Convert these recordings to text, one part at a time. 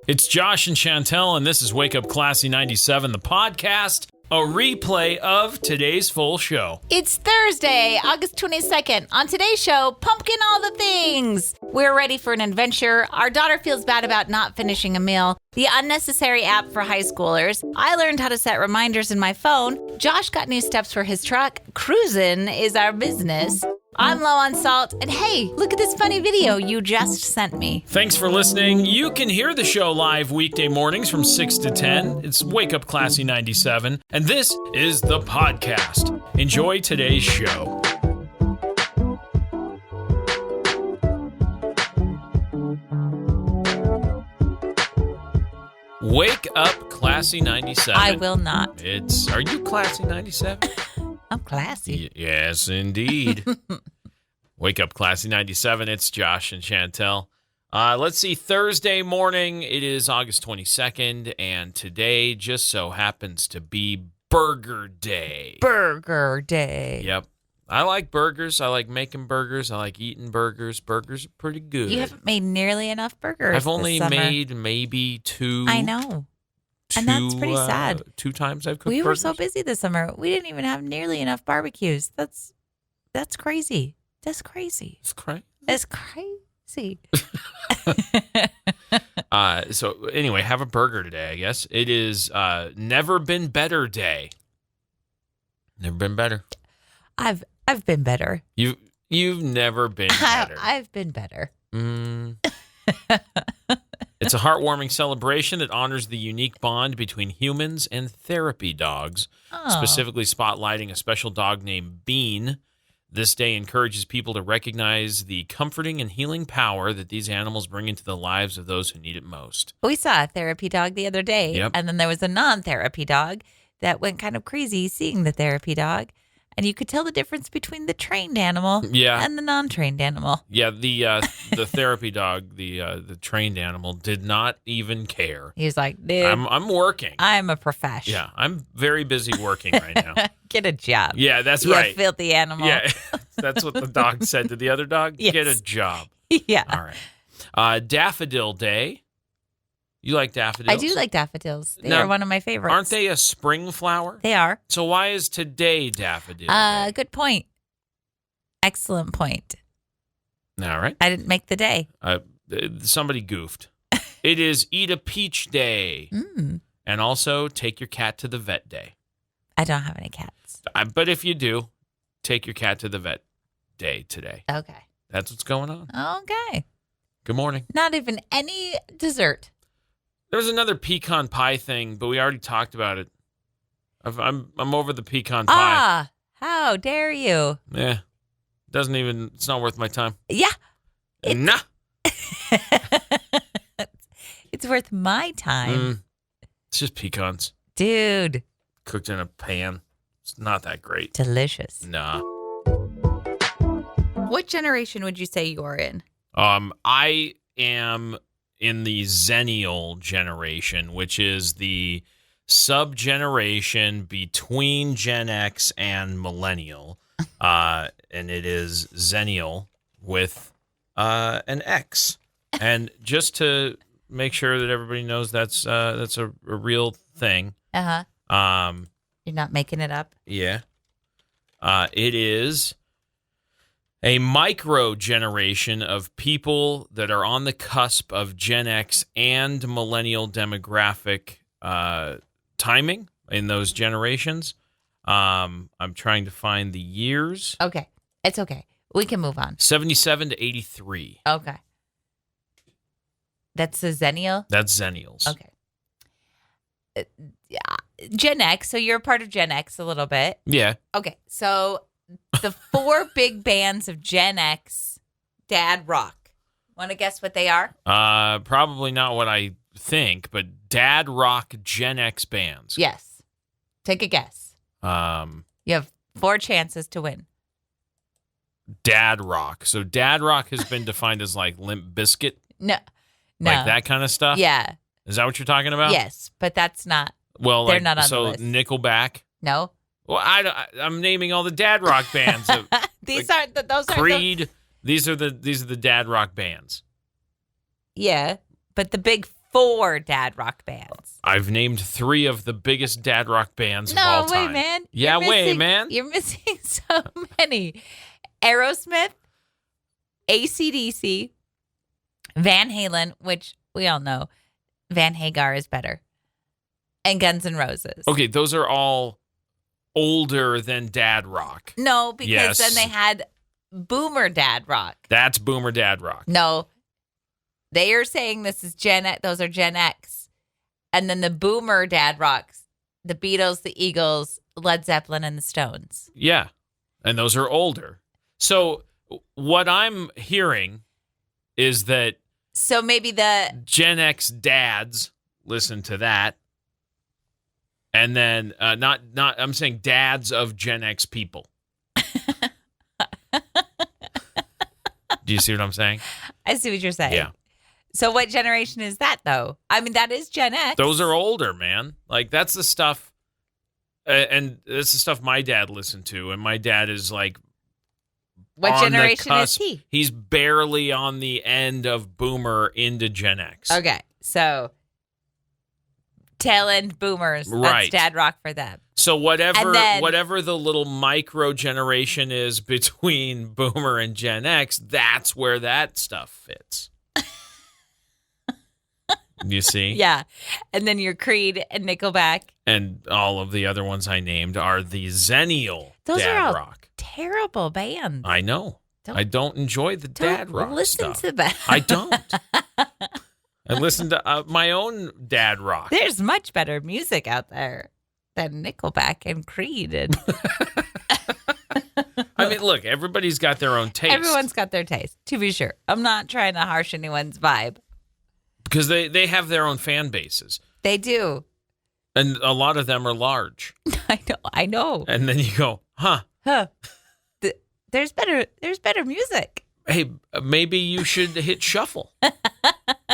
It's Josh and Chantel, and this is Wake Up Classy 97, the podcast, a replay of today's full show. It's Thursday, August 22nd. On today's show, pumpkin all the things. We're ready for an adventure. Our daughter feels bad about not finishing a meal. The unnecessary app for high schoolers. I learned how to set reminders in my phone. Josh got new steps for his truck. Cruisin is our business. I'm low on salt. And hey, look at this funny video you just sent me. Thanks for listening. You can hear the show live weekday mornings from 6 to 10. It's Wake Up Classy 97. And this is the podcast. Enjoy today's show. Wake Up Classy 97. I will not. Are you Classy 97? I'm classy. Yes, indeed. Wake Up Classy 97. It's Josh and Chantel. Let's see. Thursday morning. It is August 22nd, and today just so happens to be Burger Day. Burger Day. Yep. I like burgers. I like making burgers. I like eating burgers. Burgers are pretty good. You haven't made nearly enough burgers. I've only this summer. made maybe two. I know. And that's pretty sad. 2 times I've cooked We were burgers. so busy this summer. We didn't even have nearly enough barbecues. That's crazy. That's crazy. It's crazy. It's crazy. So anyway, have a burger today, I guess. It is Never Been Better Day. Never been better. I've been better. You've never been better. I've been better. It's a heartwarming celebration that honors the unique bond between humans and therapy dogs, specifically spotlighting a special dog named Bean. This day encourages people to recognize the comforting and healing power that these animals bring into the lives of those who need it most. We saw a therapy dog the other day, Yep. and then there was a non-therapy dog that went kind of crazy seeing the therapy dog. And you could tell the difference between the trained animal and the non-trained animal. Yeah, the therapy dog, the trained animal, did not even care. He was like, dude, I'm working. I'm a professional. Yeah, I'm very busy working right now. Get a job. Yeah, that's you right. You filthy animal. Yeah, that's what the dog said to the other dog. Yes. Get a job. Yeah. All right. Daffodil Day. You like daffodils? I do like daffodils. They are one of my favorites. Aren't they a spring flower? They are. So why is today Daffodil Day? Good point. Excellent point. All right. I didn't make the day. Somebody goofed. It is Eat a Peach Day. And also Take Your Cat to the Vet Day. I don't have any cats. But if you do, take your cat to the vet day today. Okay. That's what's going on. Okay. Good morning. Not even any dessert. There was another pecan pie thing, but we already talked about it. I'm over the pecan pie. How dare you? Yeah. It's not worth my time. Yeah. Nah. It's worth my time. It's just pecans. Dude. Cooked in a pan. It's not that great. Delicious. Nah. What generation would you say you're in? I am in the Zennial generation, which is the sub-generation between Gen X and Millennial. And it is Zennial with an X. And just to make sure that everybody knows that's a real thing. Uh-huh. You're not making it up? Yeah. It is a micro generation of people that are on the cusp of Gen X and millennial demographic timing in those generations. I'm trying to find the years. Okay. It's okay. We can move on. 77 to 83. Okay. That's a Zennial? That's Zennials. Okay. Gen X. So you're a part of Gen X a little bit. Yeah. Okay. So the 4 big bands of Gen X dad rock. Want to guess what they are? Probably not what I think, but dad rock Gen X bands. Yes. Take a guess. You have 4 chances to win. Dad rock. So dad rock has been defined as like Limp Bizkit. No. Like that kind of stuff? Yeah. Is that what you're talking about? Yes, but that's not. Well, they're not on so the list. Nickelback. No. Well, I'm naming all the dad rock bands. These aren't those aren't Creed. These are the dad rock bands. Yeah, but the big 4 dad rock bands. I've named 3 of the biggest dad rock bands of all time. No way, man. Yeah, man. You're missing so many. Aerosmith, AC/DC, Van Halen, which we all know Van Hagar is better, and Guns N' Roses. Okay, those are all older than dad rock. No, because then they had boomer dad rock. That's boomer dad rock. No, they are saying this is Gen X. Those are Gen X. And then the boomer dad rocks, the Beatles, the Eagles, Led Zeppelin, and the Stones. Yeah, and those are older. So what I'm hearing is that so maybe the Gen X dads listen to that. And then not I'm saying dads of Gen X people. Do you see what I'm saying? I see what you're saying. Yeah. So what generation is that, though? I mean, that is Gen X. Those are older, man. Like, that's the stuff, and that's the stuff my dad listened to. And my dad is like, what generation is he? He's barely on the end of boomer into Gen X. Okay, so tail end boomers. Right. That's dad rock for them. So whatever the little micro generation is between boomer and Gen X, that's where that stuff fits. You see? Yeah. And then your Creed and Nickelback. And all of the other ones I named are the Zennial Those dad are all rock. Terrible bands. I know. I don't enjoy the dad rock listen stuff. to that. I don't. I listen to my own dad rock. There's much better music out there than Nickelback and Creed. And I mean, look, everybody's got their own taste. Everyone's got their taste, to be sure. I'm not trying to harsh anyone's vibe. Because they have their own fan bases. They do. And a lot of them are large. I know. And then you go, huh. There's better music. Hey, maybe you should hit shuffle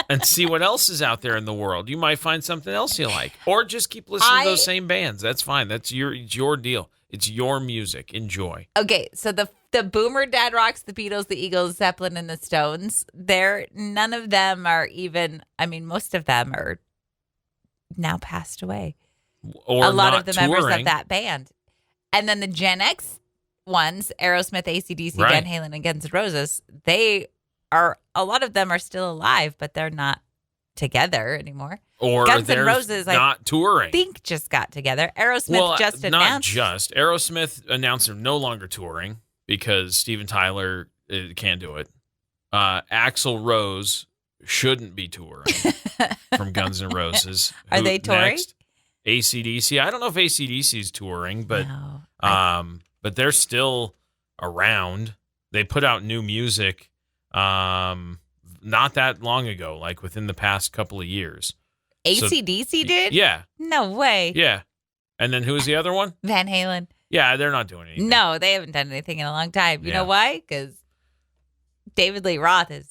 and see what else is out there in the world. You might find something else you like. Or just keep listening to those same bands. That's fine. It's your deal. It's your music. Enjoy. Okay, so the boomer dad rocks, the Beatles, the Eagles, Zeppelin, and the Stones, none of them are even, I mean, most of them are now passed away. Or a lot of the touring. members of that band. And then the Gen X ones, Aerosmith, AC/DC, Right. Van Halen, and Guns N' Roses, a lot of them are still alive, but they're not together anymore. Or Guns they're N' Roses, not touring. I think just got together. Aerosmith just announced. Not just. Aerosmith announced they're no longer touring because Steven Tyler can't do it. Axl Rose shouldn't be touring from Guns N' Roses. Are they touring? Next? AC/DC. I don't know if AC/DC is touring, but No. but they're still around. They put out new music not that long ago, like within the past couple of years. AC/DC did? Yeah. No way. Yeah. And then who's the other one? Van Halen. Yeah, they're not doing anything. No, they haven't done anything in a long time. You Yeah. know why? Because David Lee Roth is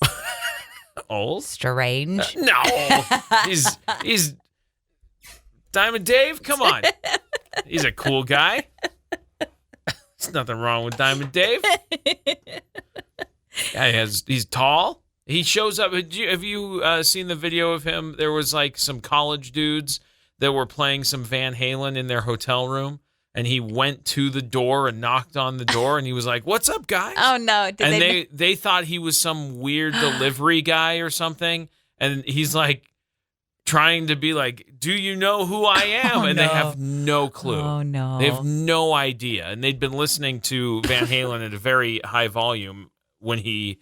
Old? strange. No. He's Diamond Dave? Come on. He's a cool guy. There's nothing wrong with Diamond Dave. Yeah, he's tall. He shows up. Have you seen the video of him? There was like some college dudes that were playing some Van Halen in their hotel room, and he went to the door and knocked on the door, and he was like, "What's up, guys?" Oh no! They thought he was some weird delivery guy or something, and he's like trying to be like, "Do you know who I am?" And no. they have no clue. Oh no! They have no idea, and they'd been listening to Van Halen at a very high volume when he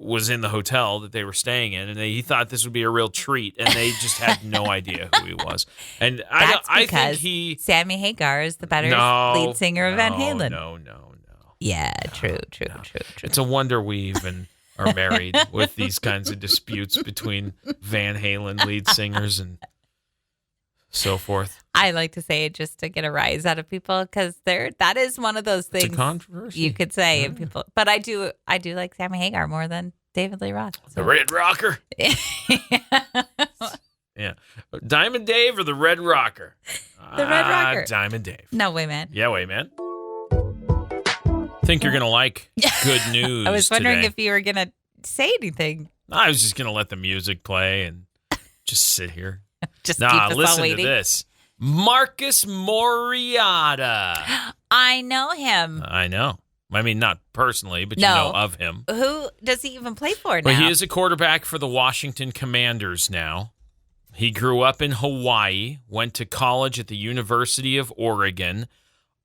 was in the hotel that they were staying in, and he thought this would be a real treat, and they just had no idea who he was. And I think Sammy Hagar is the better lead singer of Van Halen. No. Yeah, true. It's a wonder we even are married with these kinds of disputes between Van Halen lead singers and so forth. I like to say it just to get a rise out of people because that is one of those things. It's a controversy. You could say, and people, but I do like Sammy Hagar more than David Lee Roth. So. The Red Rocker. Yeah, Diamond Dave or the Red Rocker? The Red Rocker. Diamond Dave. No way, man. Yeah, way, man. Think you're gonna like good news. I was wondering today. if you were gonna say anything. I was just gonna let the music play and Just sit here. Just keep us all listen to waiting. this. Marcus Mariota. I know him. I know. I mean, not personally, but you know of him. Who does he even play for now? Well, he is a quarterback for the Washington Commanders now. He grew up in Hawaii, went to college at the University of Oregon.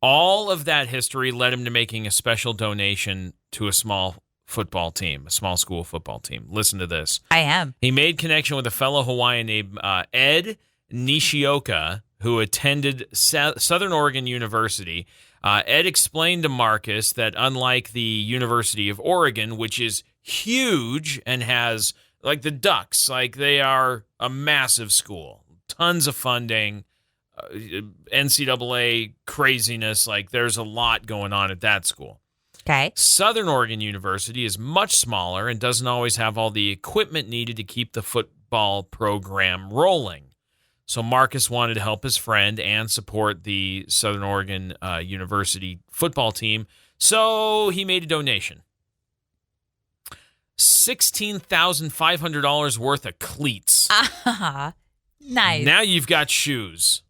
All of that history led him to making a special donation to a small football team, a small school football team. Listen to this. I am. He made connection with a fellow Hawaiian named Ed Nishioka, who attended Southern Oregon University. Ed explained to Marcus that unlike the University of Oregon, which is huge and has, like the Ducks, like they are a massive school, tons of funding, NCAA craziness, like there's a lot going on at that school. Okay. Southern Oregon University is much smaller and doesn't always have all the equipment needed to keep the football program rolling. So Marcus wanted to help his friend and support the Southern Oregon University football team. So he made a donation. $16,500 worth of cleats. Nice. Now you've got shoes.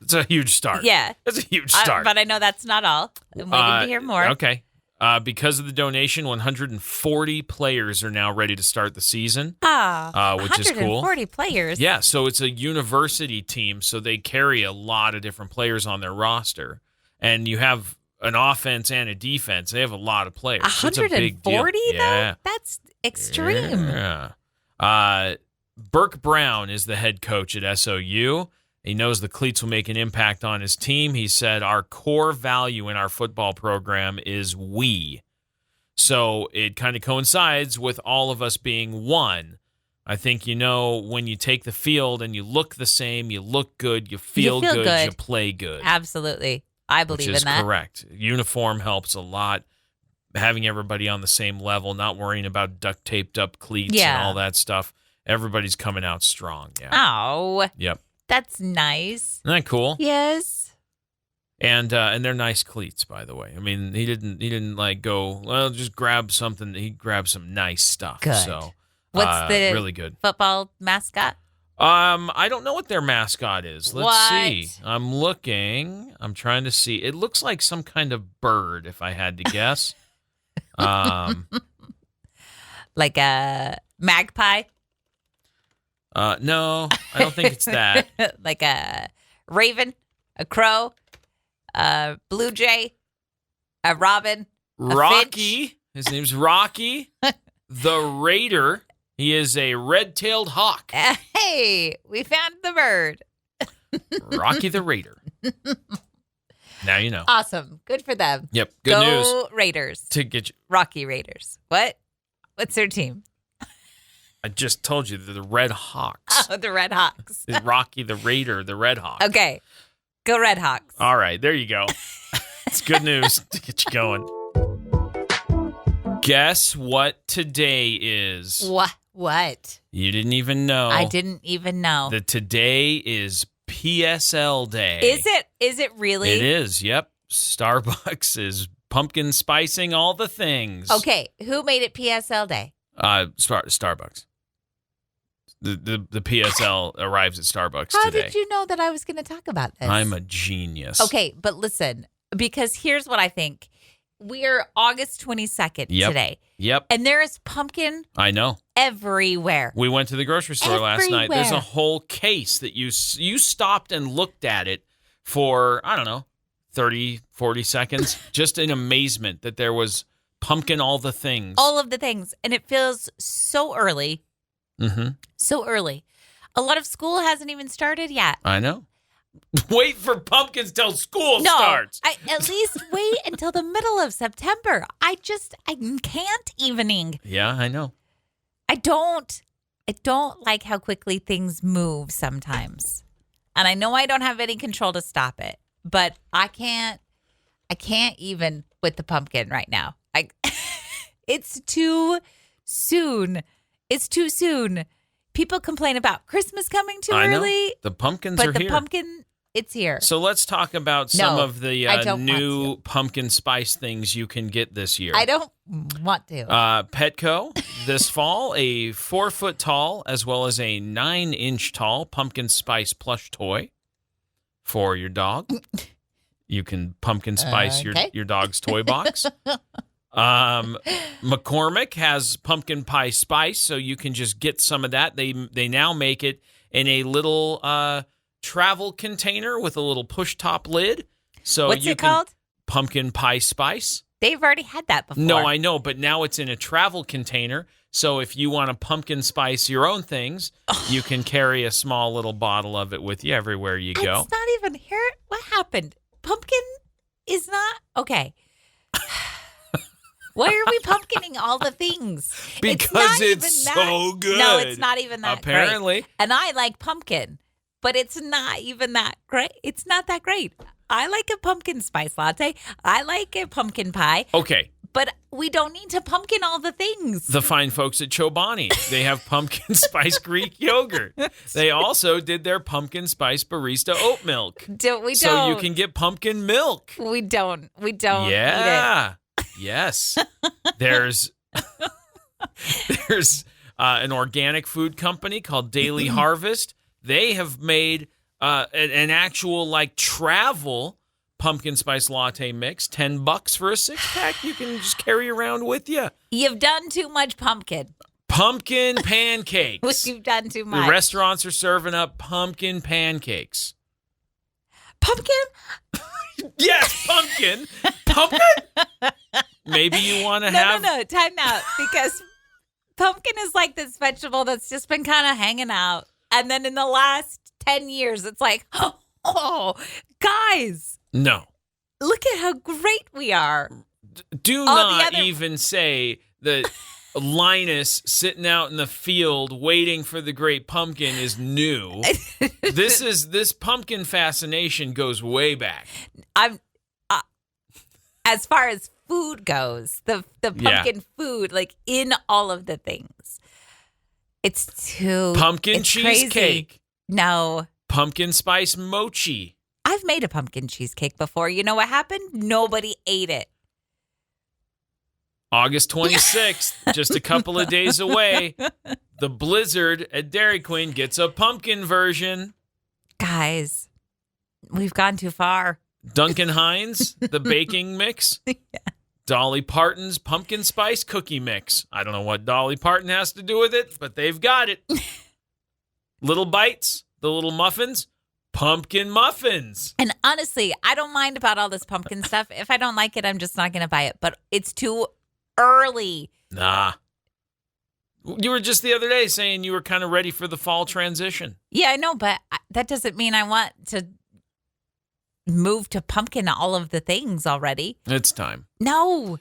It's a huge start. Yeah. That's a huge start. But I know that's not all. I'm waiting to hear more. Okay. Because of the donation, 140 players are now ready to start the season, which is cool. 140 players. Yeah, so it's a university team, so they carry a lot of different players on their roster. And you have an offense and a defense. They have a lot of players. 140, so it's a big deal. though? That's extreme. Yeah. Burke Brown is the head coach at SOU. He knows the cleats will make an impact on his team. He said, our core value in our football program is we. So it kind of coincides with all of us being one. I think, when you take the field and you look the same, you look good, you feel good, you play good. Absolutely. I believe in that. Which is correct. Uniform helps a lot. Having everybody on the same level, not worrying about duct taped up cleats and all that stuff. Everybody's coming out strong. Yeah. Oh. Yep. That's nice. Isn't that cool? Yes. And they're nice cleats, by the way. I mean, he didn't like go, well, just grab something. He grabbed some nice stuff. Good. So what's the really good football mascot? I don't know what their mascot is. Let's see. I'm looking. I'm trying to see. It looks like some kind of bird, if I had to guess. Like a magpie? No, I don't think it's that. Like a raven, a crow, a blue jay, a robin, Rocky. A finch. His name's Rocky. The Raider. He is a red-tailed hawk. Hey, we found the bird. Rocky the Raider. Now you know. Awesome. Good for them. Yep. Good news. Go Raiders. To get you. Rocky Raiders. What? What's their team? I just told you, they're the Red Hawks. Oh, the Red Hawks. Rocky the Raider, the Red Hawk. Okay. Go Red Hawks. All right, there you go. It's good news to get you going. Guess what today is? What? You didn't even know. I didn't even know. That today is PSL Day. Is it? Is it really? It is, yep. Starbucks is pumpkin spicing all the things. Okay, who made it PSL Day? Starbucks. The PSL arrives at Starbucks How today. did you know that I was going to talk about this? I'm a genius. Okay, but listen, because here's what I think. We're August 22nd today. Yep. And there is pumpkin I know. everywhere. We went to the grocery store last night. There's a whole case that you stopped and looked at it for, I don't know, 30, 40 seconds, just in amazement that there was pumpkin all the things. All of the things. And it feels so early. Mm-hmm. So early. A lot of school hasn't even started yet. I know. Wait for pumpkins till school starts. At least wait until the middle of September. I can't evening. Yeah, I know. I don't like how quickly things move sometimes. And I know I don't have any control to stop it, but I can't even with the pumpkin right now. It's too soon. It's too soon. People complain about Christmas coming too early. Know. The pumpkins are here. But the pumpkin It's here. So let's talk about some of the I don't new want pumpkin spice things you can get this year. I don't want to. Petco, this fall, a 4-foot tall as well as a 9-inch tall pumpkin spice plush toy for your dog. You can pumpkin spice your dog's toy box. McCormick has pumpkin pie spice, so you can just get some of that. They now make it in a little travel container with a little push top lid. So What's it called? Pumpkin pie spice. They've already had that before. No, I know, but now it's in a travel container. So if you want to pumpkin spice your own things, you can carry a small little bottle of it with you everywhere you go. It's not even here. What happened? Pumpkin is not okay. Why are we pumpkining all the things? Because it's so good. No, it's not even that Apparently. great. And I like pumpkin, but it's not even that great. It's not that great. I like a pumpkin spice latte. I like a pumpkin pie. Okay. But we don't need to pumpkin all the things. The fine folks at Chobani, they have pumpkin spice Greek yogurt. They also did their pumpkin spice barista oat milk. So you can get pumpkin milk. We don't. Yeah. Eat it. Yes. There's an organic food company called Daily Harvest. They have made an actual like travel pumpkin spice latte mix, $10 for a 6-pack. You can just carry around with you. You've done too much pumpkin. Pumpkin pancakes. You've done too much. The restaurants are serving up pumpkin pancakes. Pumpkin? Yes, pumpkin. Pumpkin? Maybe you want to have... No, time out. Because pumpkin is like this vegetable that's just been kind of hanging out. And then in the last 10 years, it's like, oh, guys. No. Look at how great we are. Do not even say that Linus sitting out in the field waiting for the great pumpkin is new. This pumpkin fascination goes way back. As far as food goes, the pumpkin food, like in all of the things, it's too pumpkin cheesecake. Crazy. No. Pumpkin spice mochi. I've made a pumpkin cheesecake before. You know what happened? Nobody ate it. August 26th, just a couple of days away, the Blizzard at Dairy Queen gets a pumpkin version. Guys, we've gone too far. Duncan Hines, the baking mix. Yeah. Dolly Parton's pumpkin spice cookie mix. I don't know what Dolly Parton has to do with it, but they've got it. Little Bites, the little muffins, pumpkin muffins. And honestly, I don't mind about all this pumpkin stuff. If I don't like it, I'm just not going to buy it. But it's too early. Nah. You were just the other day saying you were kind of ready for the fall transition. Yeah, I know, but that doesn't mean I want to move to pumpkin all of the things already. It's time. No.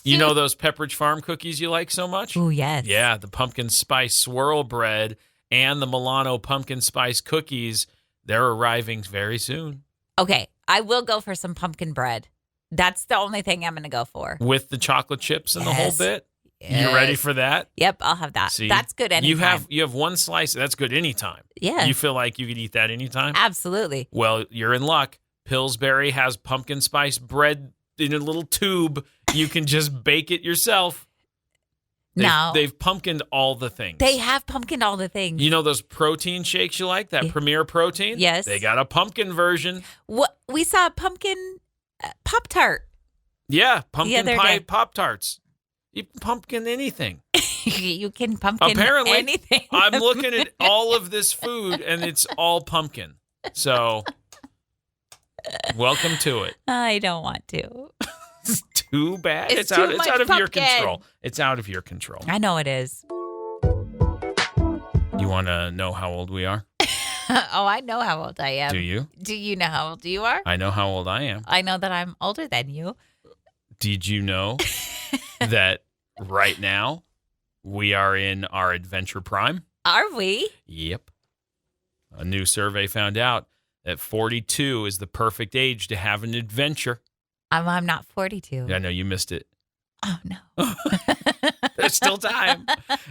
You know those Pepperidge Farm cookies you like so much? Oh, yes. Yeah, the pumpkin spice swirl bread and the Milano pumpkin spice cookies, they're arriving very soon. Okay, I will go for some pumpkin bread. That's the only thing I'm going to go for. With the chocolate chips and the whole bit? Yes. You ready for that? Yep, I'll have that. See, that's good anytime. You have one slice. That's good anytime. Yeah. You feel like you could eat that anytime? Absolutely. Well, you're in luck. Pillsbury has pumpkin spice bread in a little tube. You can just bake it yourself. They've pumpkined all the things. They have pumpkined all the things. You know those protein shakes you like? That Premier Protein? Yes. They got a pumpkin version. What we saw a pumpkin Pop-Tart. Yeah, pumpkin pie Pop-Tarts. You can pumpkin anything. You can pumpkin Apparently, anything. I'm looking at all of this food, and it's all pumpkin. So, welcome to it. I don't want to. It's too bad. It's out of your control. It's out of your control. I know it is. You want to know how old we are? Oh, I know how old I am. Do you? Do you know how old you are? I know how old I am. I know that I'm older than you. Did you know that right now we are in our adventure prime? Are we? Yep. A new survey found out that 42 is the perfect age to have an adventure. I'm not 42. I know you missed it. Oh, no. There's still time.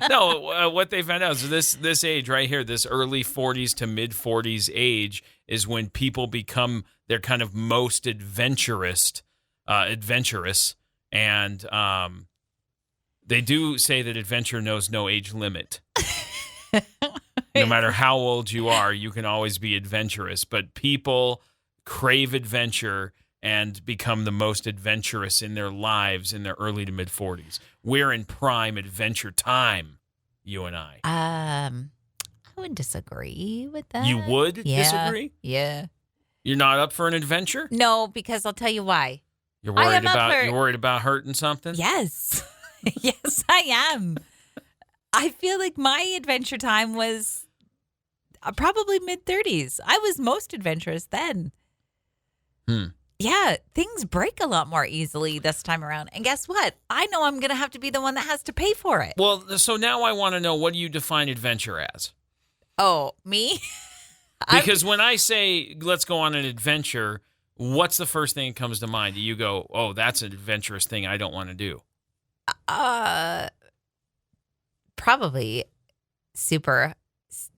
No, what they found out is this age right here, this early 40s to mid 40s age is when people become their kind of most adventurous, and they do say that adventure knows no age limit. No matter how old you are, you can always be adventurous. But people crave adventure and become the most adventurous in their lives in their early to mid-40s. We're in prime adventure time, you and I. I would disagree with that. You would disagree? Yeah. You're not up for an adventure? No, because I'll tell you why. You're worried about hurting something? Yes. Yes, I am. I feel like my adventure time was probably mid-30s. I was most adventurous then. Yeah, things break a lot more easily this time around. And guess what? I know I'm going to have to be the one that has to pay for it. Well, so now I want to know, what do you define adventure as? Oh, me? Because when I say, let's go on an adventure, what's the first thing that comes to mind? Do you go, oh, that's an adventurous thing I don't want to do? Probably super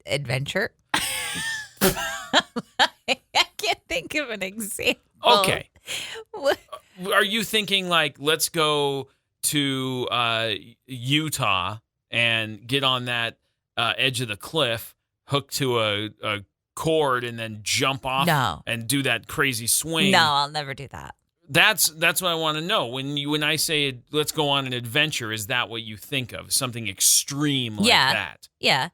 adventure. I can't think of an example. Okay. Are you thinking like, let's go to Utah and get on that edge of the cliff, hook to a cord, and then jump off and do that crazy swing? No, I'll never do that. That's what I want to know. When I say let's go on an adventure, is that what you think of? Something extreme like that? Yeah.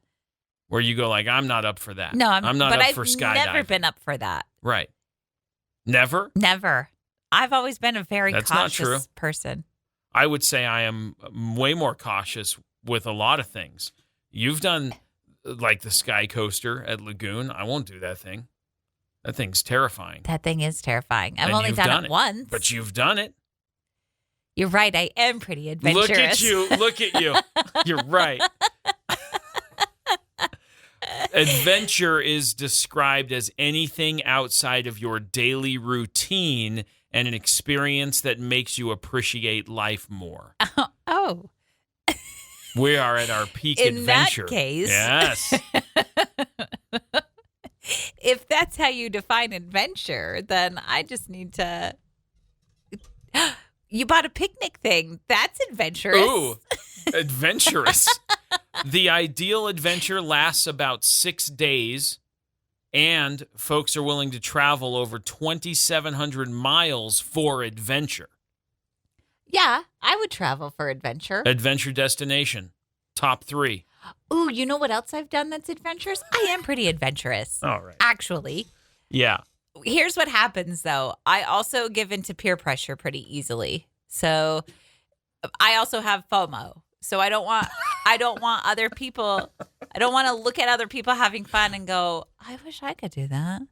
Where you go like, I'm not up for that. No, I'm not up for skydiving. I've never been up for that. Right. Never? Never. I've always been a very That's cautious not true. person. I would say I am way more cautious with a lot of things. You've done like the sky coaster at Lagoon. I won't do that thing. That thing's terrifying. That thing is terrifying. I've And only you've done it once. But you've done it. You're right. I am pretty adventurous. Look at you. Look at you. You're right. Adventure is described as anything outside of your daily routine and an experience that makes you appreciate life more. Oh. We are at our peak In adventure. that case. Yes. If that's how you define adventure, then I just need to. You bought a picnic thing. That's adventurous. Ooh, adventurous. The ideal adventure lasts about 6 days, and folks are willing to travel over 2,700 miles for adventure. Yeah, I would travel for adventure. Adventure destination, top 3. Ooh, you know what else I've done that's adventurous? I am pretty adventurous. All right. Actually. Yeah. Here's what happens, though. I also give into peer pressure pretty easily. So I also have FOMO. So I don't want other people, I don't want to look at other people having fun and go, I wish I could do that.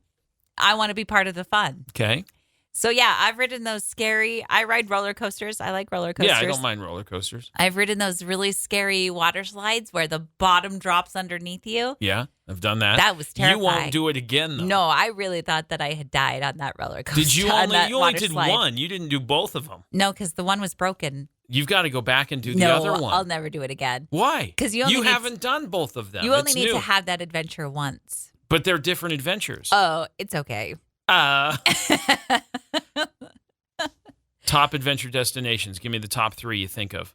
I want to be part of the fun. Okay. So yeah, I've ridden those I ride roller coasters. I like roller coasters. Yeah, I don't mind roller coasters. I've ridden those really scary water slides where the bottom drops underneath you. Yeah, I've done that. That was terrifying. You won't do it again, though. No, I really thought that I had died on that roller coaster. Did you only did slide. one? You didn't do both of them. No, because the one was broken. You've got to go back and do the other one. I'll never do it again. Why? Because you haven't done both of them. You only It's need new. to have that adventure once. But they're different adventures. Oh, it's okay. Top adventure destinations. Give me the top 3 you think of.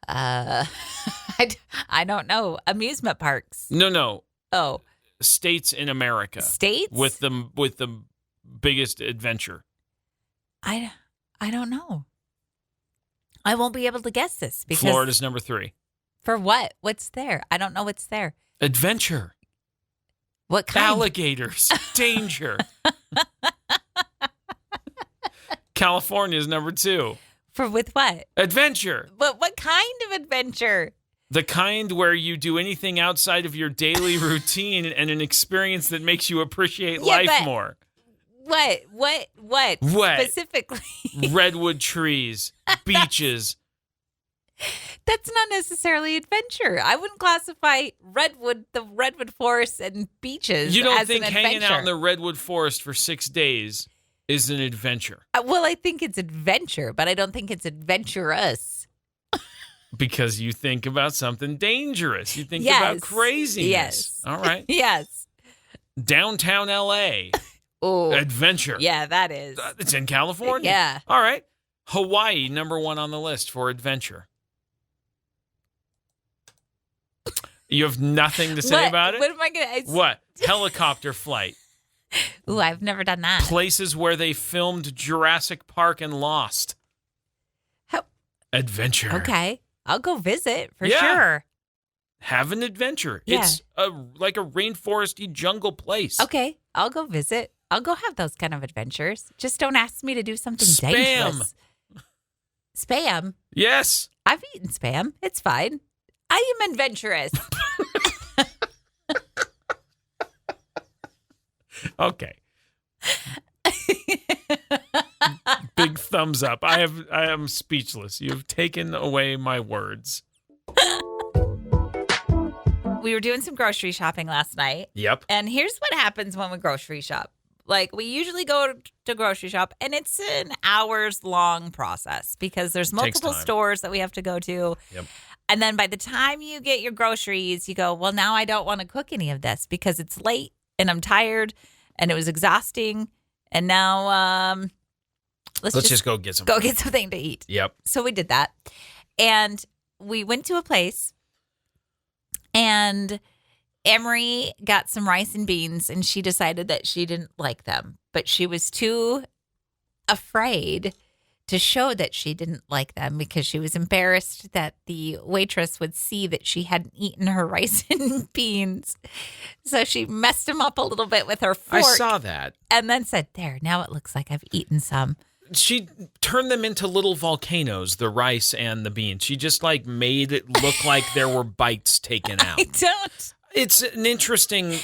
I don't know. Amusement parks. No. Oh, States in America. states With the biggest adventure. I don't know. I won't be able to guess this because Florida's number 3. For what? What's there? I don't know what's there. Adventure. What kind? Alligators. Danger. California's number 2. With what? Adventure. But what kind of adventure? The kind where you do anything outside of your daily routine and an experience that makes you appreciate life more. What? Specifically? Redwood trees, beaches. That's not necessarily adventure. I wouldn't classify the redwood forest and beaches You don't as think an hanging adventure. out in the redwood forest for 6 days is an adventure? Well, I think it's adventure, but I don't think it's adventurous. Because you think about something dangerous. You think Yes. about craziness. Yes. All right. Yes. Downtown L.A. Oh, Adventure. yeah, that is. It's in California. Yeah. All right. Hawaii, number 1 on the list for adventure. You have nothing to say about it? What am I going to... What? Helicopter flight. Ooh, I've never done that. Places where they filmed Jurassic Park and Lost. Adventure. Okay. I'll go visit for Yeah. sure. Have an adventure. Yeah. It's like a rainforesty jungle place. Okay. I'll go visit. I'll go have those kind of adventures. Just don't ask me to do something Spam. dangerous. Spam? Yes. I've eaten spam. It's fine. I am adventurous. Okay. Big thumbs up. I am speechless. You've taken away my words. We were doing some grocery shopping last night. Yep. And here's what happens when we grocery shop. Like, we usually go to grocery shop, and it's an hours-long process because there's multiple stores that we have to go to. Yep. And then by the time you get your groceries, you go, well, now I don't want to cook any of this because it's late, and I'm tired, and it was exhausting. And now let's just go get some. Go get something to eat. Yep. So we did that. And we went to a place, and Emery got some rice and beans, and she decided that she didn't like them, but she was too afraid to show that she didn't like them because she was embarrassed that the waitress would see that she hadn't eaten her rice and beans. So she messed them up a little bit with her fork. I saw that. And then said, there, now it looks like I've eaten some. She turned them into little volcanoes, the rice and the beans. She just made it look like there were bites taken out. I don't. It's an interesting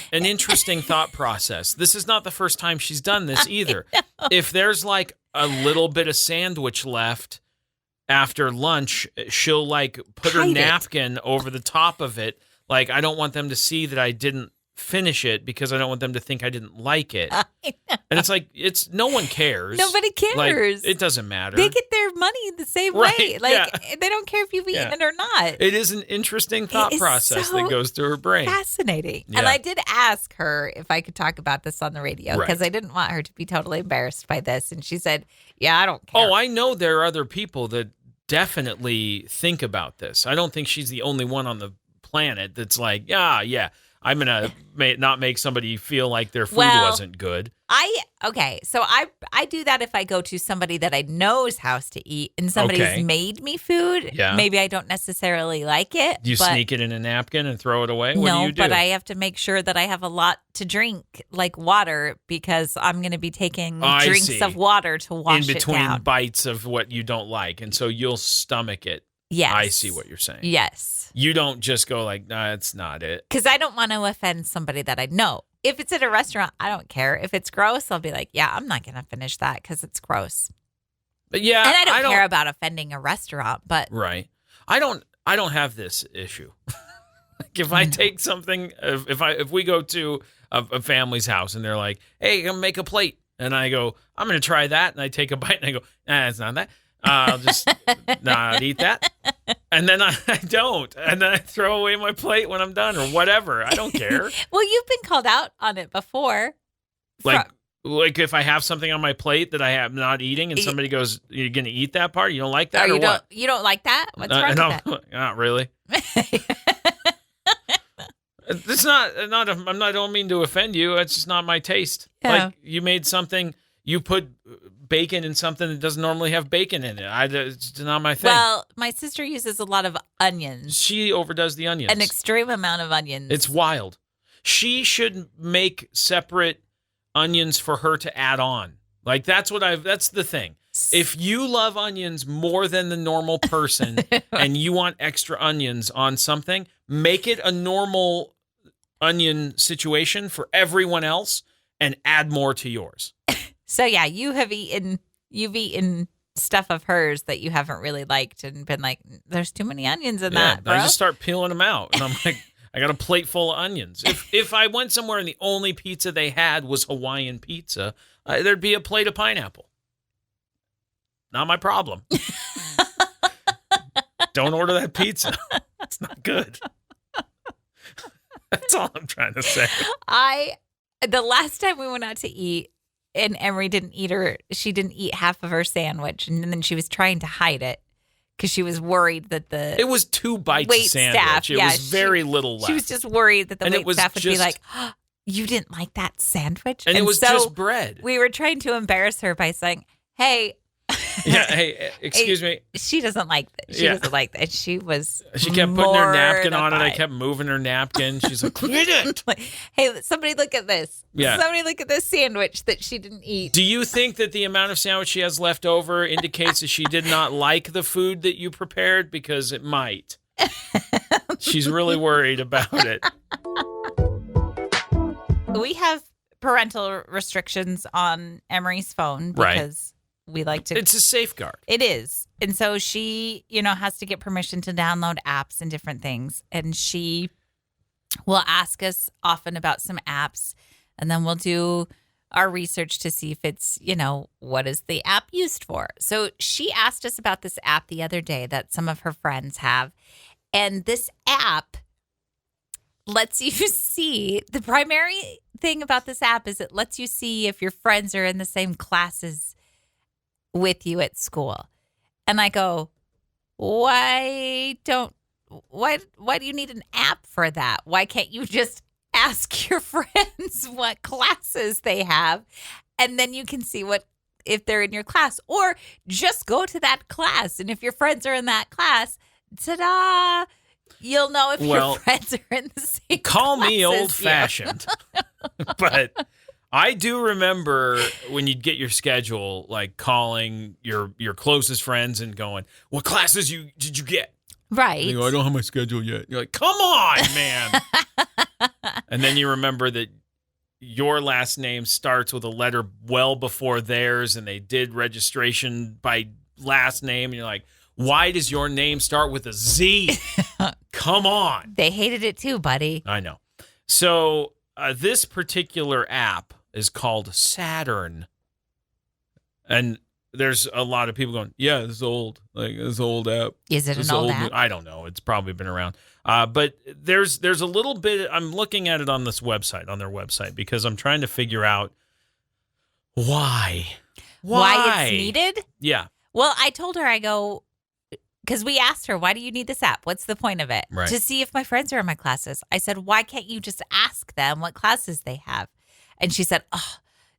thought process. This is not the first time she's done this either. If there's a little bit of sandwich left after lunch, she'll put her napkin over the top of it. I don't want them to see that I didn't finish it because I don't want them to think I didn't like it. I know. And it's no one cares. Nobody cares. It doesn't matter. They get their money the same Right, way. They don't care if you've eaten it or not. It is an interesting thought process that goes through her brain. Fascinating. Yeah. And I did ask her if I could talk about this on the radio because I didn't want her to be totally embarrassed by this. And she said, yeah, I don't care. Oh, I know there are other people that definitely think about this. I don't think she's the only one on the planet that's yeah, I'm going to not make somebody feel like their food wasn't good. So I do that if I go to somebody that I know's house to eat and somebody's made me food. Yeah. Maybe I don't necessarily like it. Do you sneak it in a napkin and throw it away? What do you do? But I have to make sure that I have a lot to drink, like water, because I'm going to be taking drinks of water to wash in it down. In between bites of what you don't like. And so you'll stomach it. Yes. I see what you're saying. Yes. You don't just go nah, that's not it. Because I don't want to offend somebody that I know. If it's at a restaurant, I don't care. If it's gross, I'll be like, yeah, I'm not going to finish that because it's gross. But yeah. And I don't care about offending a restaurant, but. Right. I don't have this issue. If I take something, if we go to a family's house and they're like, hey, come make a plate. And I go, I'm going to try that. And I take a bite and I go, it's not that. I'll just not eat that. And then I don't. And then I throw away my plate when I'm done or whatever. I don't care. Well, you've been called out on it before. Like if I have something on my plate that I am not eating and somebody goes, you're going to eat that part? You don't like that or what? You don't like that? What's wrong with that? Not really. It's not I don't mean to offend you. It's just not my taste. Yeah. You made something, you put bacon in something that doesn't normally have bacon in it. It's not my thing. Well, my sister uses a lot of onions. She overdoes the onions. An extreme amount of onions. It's wild. She should make separate onions for her to add on. That's the thing. If you love onions more than the normal person and you want extra onions on something, make it a normal onion situation for everyone else and add more to yours. So yeah, you've eaten stuff of hers that you haven't really liked and been like, there's too many onions in that, bro. I just start peeling them out and I'm like, I got a plate full of onions. If I went somewhere and the only pizza they had was Hawaiian pizza, there'd be a plate of pineapple. Not my problem. Don't order that pizza. It's not good. That's all I'm trying to say. The last time we went out to eat and Emery she didn't eat half of her sandwich. And then she was trying to hide it because she was worried that it was 2 bites of sandwich. Staff, it was very little left. She was just worried that the wait staff would be like, oh, you didn't like that sandwich? And it was just bread. We were trying to embarrass her by saying, hey, hey, excuse me. She doesn't like that. She doesn't like that. She kept putting her napkin on it. I kept moving her napkin. She's like, quit it. Like, hey, somebody look at this. Yeah. Somebody look at this sandwich that she didn't eat. Do you think that the amount of sandwich she has left over indicates that she did not like the food that you prepared? Because it might. She's really worried about it. We have parental restrictions on Emery's phone because we like to. It's a safeguard. It is. And so she, has to get permission to download apps and different things. And she will ask us often about some apps. And then we'll do our research to see if it's, what is the app used for? So she asked us about this app the other day that some of her friends have. And this app lets you see, the primary thing about this app is it lets you see if your friends are in the same classes with you at school. And I go, why do you need an app for that? Why can't you just ask your friends what classes they have and then you can see if they're in your class, or just go to that class, and if your friends are in that class, ta-da, you'll know if your friends are in the same call class me old-fashioned. But I do remember when you'd get your schedule, like calling your closest friends and going, what classes did you get? Right. And you go, I don't have my schedule yet. You're like, come on, man. And then you remember that your last name starts with a letter well before theirs, and they did registration by last name. And you're like, why does your name start with a Z? Come on. They hated it too, buddy. I know. So this particular app is called Saturn. And there's a lot of people going, yeah, this is old. Like, this old app. Is it an old app? I don't know. It's probably been around. But there's a little bit. I'm looking at it on their website, because I'm trying to figure out why it's needed. Yeah. Well, I told her, I go, because we asked her, why do you need this app? What's the point of it? Right. To see if my friends are in my classes. I said, why can't you just ask them what classes they have? And she said, oh,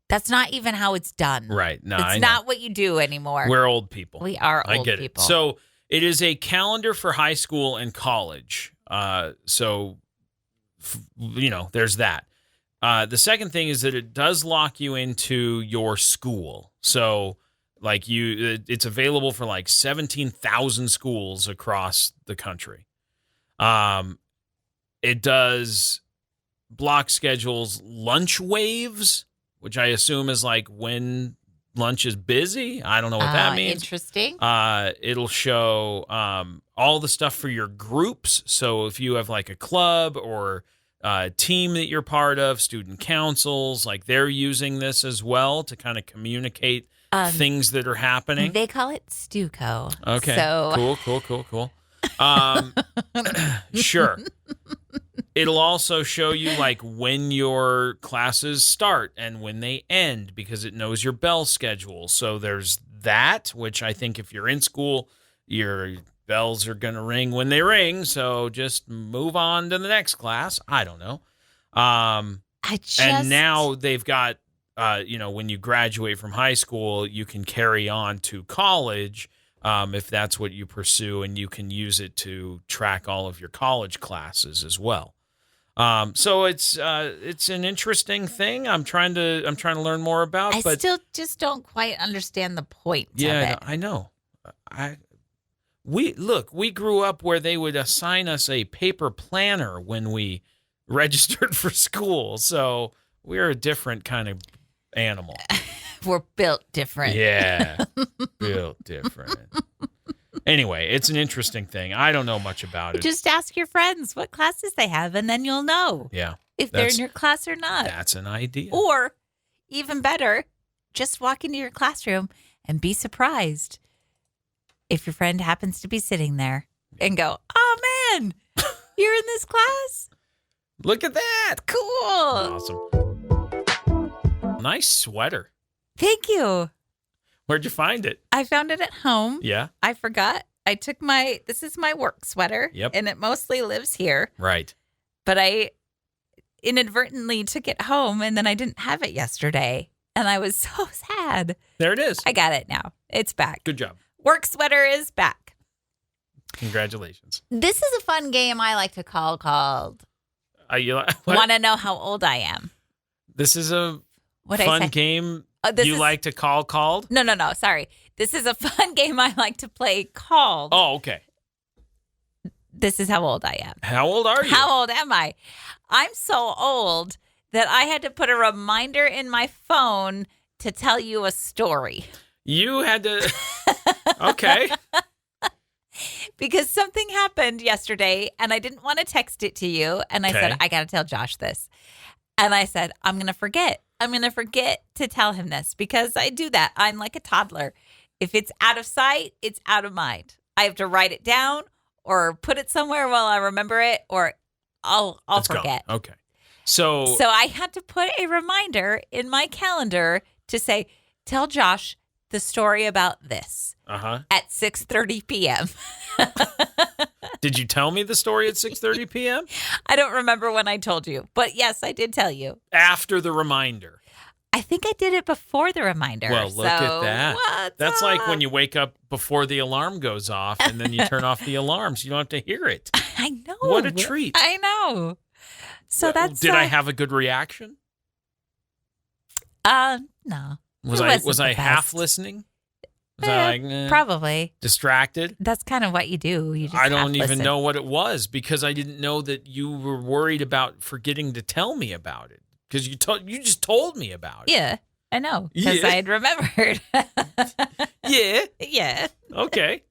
that's not even how it's done. Right. No, it's not what you do anymore. We're old people. We are old I get people. It. So it is a calendar for high school and college. There's that. The second thing is that it does lock you into your school. So it's available for like 17,000 schools across the country. It does block schedules lunch waves, which I assume is like when lunch is busy. I don't know what that means. Interesting. It'll show all the stuff for your groups. So if you have like a club or a team that you're part of, student councils, like they're using this as well to kind of communicate things that are happening. They call it Stuco. Okay. So. Cool. Sure. It'll also show you like when your classes start and when they end, because it knows your bell schedule. So there's that, which I think if you're in school, your bells are going to ring when they ring. So just move on to the next class. I don't know. And now they've got, when you graduate from high school, you can carry on to college if that's what you pursue, and you can use it to track all of your college classes as well. So it's an interesting thing. I'm trying to learn more about. But still just don't quite understand the point of it. Yeah, I know. We grew up where they would assign us a paper planner when we registered for school. So we're a different kind of animal. We're built different. Yeah, built different. Anyway, it's an interesting thing. I don't know much about it. Just ask your friends what classes they have, and then you'll know. Yeah. If they're in your class or not. That's an idea. Or, even better, just walk into your classroom and be surprised if your friend happens to be sitting there and go, oh, man, you're in this class? Look at that. Cool. Awesome. Nice sweater. Thank you. Where'd you find it? I found it at home. Yeah. I forgot. I took this is my work sweater. Yep. And it mostly lives here. Right. But I inadvertently took it home and then I didn't have it yesterday. And I was so sad. There it is. I got it now. It's back. Good job. Work sweater is back. Congratulations. This is a fun game I like to call called What? Want to know how old I am. This is a What'd I fun say? game This like to call called? No. Sorry. This is a fun game I like to play called. Oh, okay. This is how old I am. How old are you? How old am I? I'm so old that I had to put a reminder in my phone to tell you a story. You had to. Okay. Because something happened yesterday and I didn't want to text it to you. And I said, I got to tell Josh this. And I said, I'm going to forget. I'm going to forget to tell him this because I do that. I'm like a toddler. If it's out of sight, it's out of mind. I have to write it down or put it somewhere while I remember it or I'll forget. Gone. Okay. So I had to put a reminder in my calendar to say, tell Josh the story about this at 6:30 p.m. Did you tell me the story at 6:30 p.m.? I don't remember when I told you, but yes, I did tell you. After the reminder. I think I did it before the reminder. Well, look at that. That's like when you. you wake up before the alarm goes off and then you turn off the alarms. You don't have to hear it. I know. What a treat. I know. So that's. Did I have a good reaction? No. Was I half listening? Was I like, probably distracted? That's kind of what you do. You just I don't even half-listen. know what it was because I didn't know that you were worried about forgetting to tell me about it because you just told me about it. Yeah, I know because Yeah. I had remembered. Yeah. Yeah. Okay.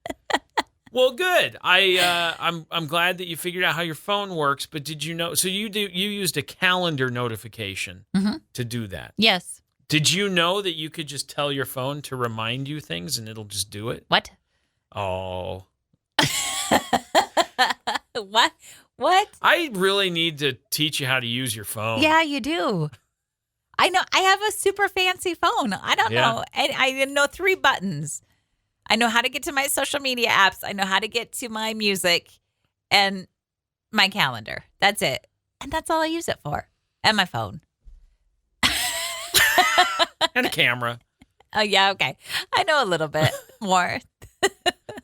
Well, good. I'm glad that you figured out how your phone works. But did you know? So you used a calendar notification to do that. Yes. Did you know that you could just tell your phone to remind you things and it'll just do it? What? Oh. What? I really need to teach you how to use your phone. Yeah, you do. I know. I have a super fancy phone. I don't know. I know 3 buttons. I know how to get to my social media apps. I know how to get to my music and my calendar. That's it. And that's all I use it for. And my phone. And a camera. Oh, yeah. Okay. I know a little bit more.